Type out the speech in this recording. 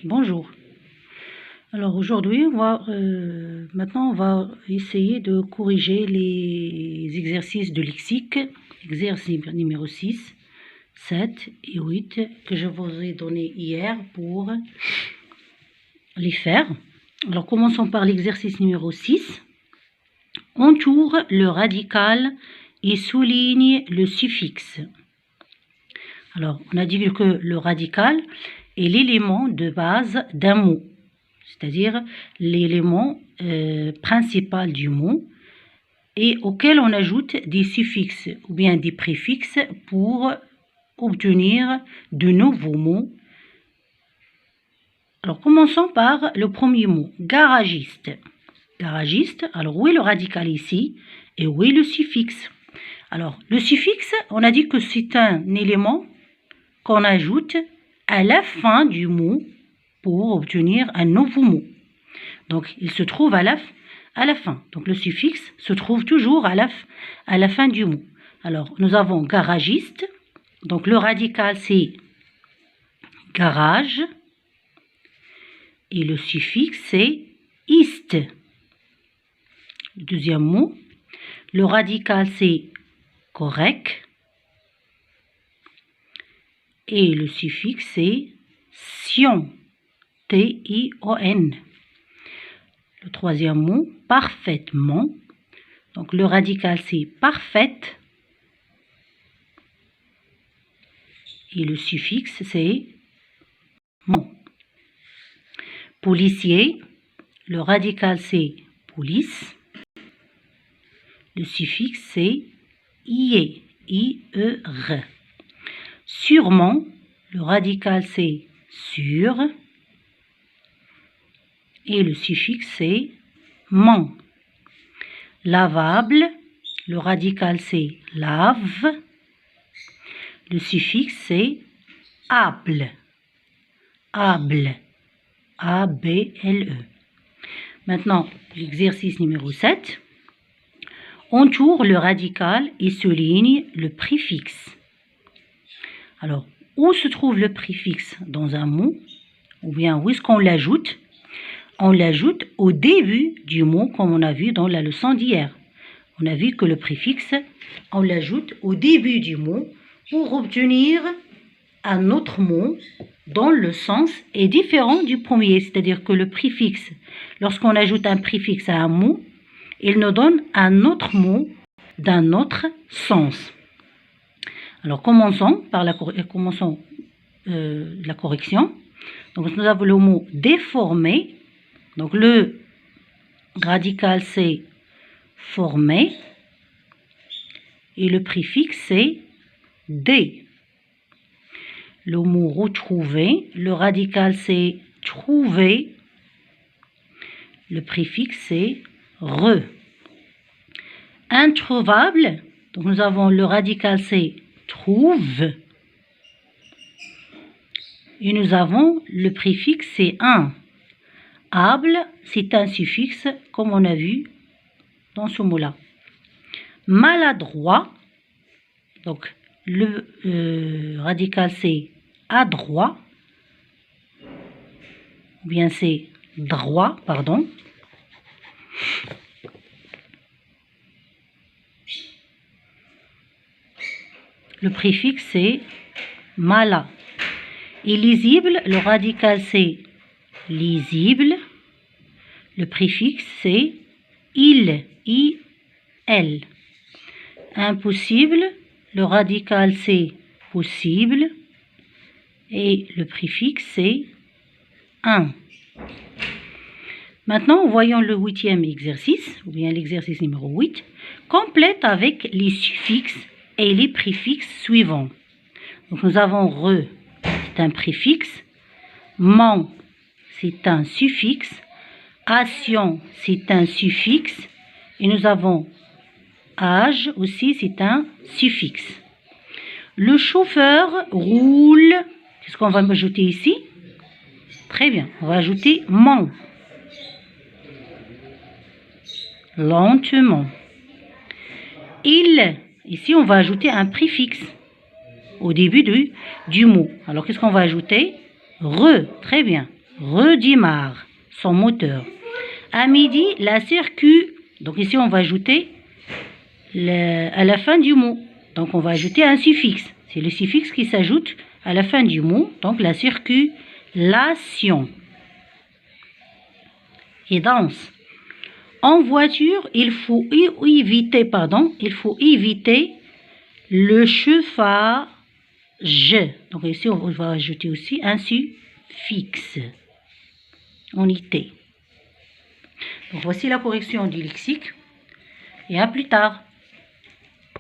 Bonjour. Alors aujourd'hui, maintenant on va essayer de corriger les exercices de lexique, exercice numéro 6, 7 et 8 que je vous ai donné hier pour les faire. Alors commençons par l'exercice numéro 6. Entoure le radical et souligne le suffixe. Alors on a dit que le radical est l'élément de base d'un mot, c'est-à-dire l'élément principal du mot et auquel on ajoute des suffixes ou bien des préfixes pour obtenir de nouveaux mots. Alors commençons par le premier mot, garagiste. Garagiste, alors où est le radical ici et où est le suffixe? Alors le suffixe, on a dit que c'est un élément qu'on ajoute à la fin du mot pour obtenir un nouveau mot. Donc, il se trouve à la fin. Donc, le suffixe se trouve toujours à la fin du mot. Alors, nous avons garagiste. Donc, le radical, c'est garage. Et le suffixe, c'est iste. Le deuxième mot. Le radical, c'est correct. Et le suffixe, c'est tion. T-I-O-N. Le troisième mot, parfaitement. Donc, le radical, c'est parfaite. Et le suffixe, c'est mon. Policier. Le radical, c'est police. Le suffixe, c'est ie. I-E-R. Sûrement. Le radical, c'est sur. Et le suffixe, c'est ment. Lavable. Le radical, c'est lave. Le suffixe, c'est able. Able. A-B-L-E. Maintenant, l'exercice numéro 7. Entoure le radical et souligne le préfixe. Alors, où se trouve le préfixe dans un mot? Ou bien, où est-ce qu'on l'ajoute? On l'ajoute au début du mot, comme on a vu dans la leçon d'hier. On a vu que le préfixe, on l'ajoute au début du mot pour obtenir un autre mot dont le sens est différent du premier. C'est-à-dire que le préfixe, lorsqu'on ajoute un préfixe à un mot, il nous donne un autre mot d'un autre sens. Alors, commençons par la correction. Donc, nous avons le mot déformé. Donc, le radical, c'est formé. Et le préfixe, c'est dé. Le mot retrouver. Le radical, c'est trouver. Le préfixe, c'est re. Introuvable. Donc, nous avons le radical, c'est trouve. Et nous avons le préfixe, c'est un. Able, c'est un suffixe, comme on a vu dans ce mot-là. Maladroit, donc le radical, c'est adroit, ou bien c'est droit, pardon. Le préfixe, c'est mala. Et lisible, le radical, c'est lisible. Le préfixe, c'est il, I-L. Impossible, le radical, c'est possible. Et le préfixe, c'est un. Maintenant, voyons le 8e exercice, ou bien l'exercice numéro 8. Complète avec les suffixes et les préfixes suivants. Donc, nous avons re, c'est un préfixe. Man, c'est un suffixe. Ation, c'est un suffixe. Et nous avons âge aussi, c'est un suffixe. Le chauffeur roule. Qu'est-ce qu'on va ajouter ici? Très bien, on va ajouter man. Lentement. Il, ici on va ajouter un préfixe au début du mot. Alors qu'est-ce qu'on va ajouter? Re, très bien. redémarre son moteur. À midi, la circuit. Donc ici, on va ajouter à la fin du mot. Donc on va ajouter un suffixe. C'est le suffixe qui s'ajoute à la fin du mot. Donc la circulation. Et danse. En voiture, il faut éviter le chauffage. Donc ici, on va ajouter aussi un suffixe. En IT. Donc voici la correction du lexique. Et à plus tard.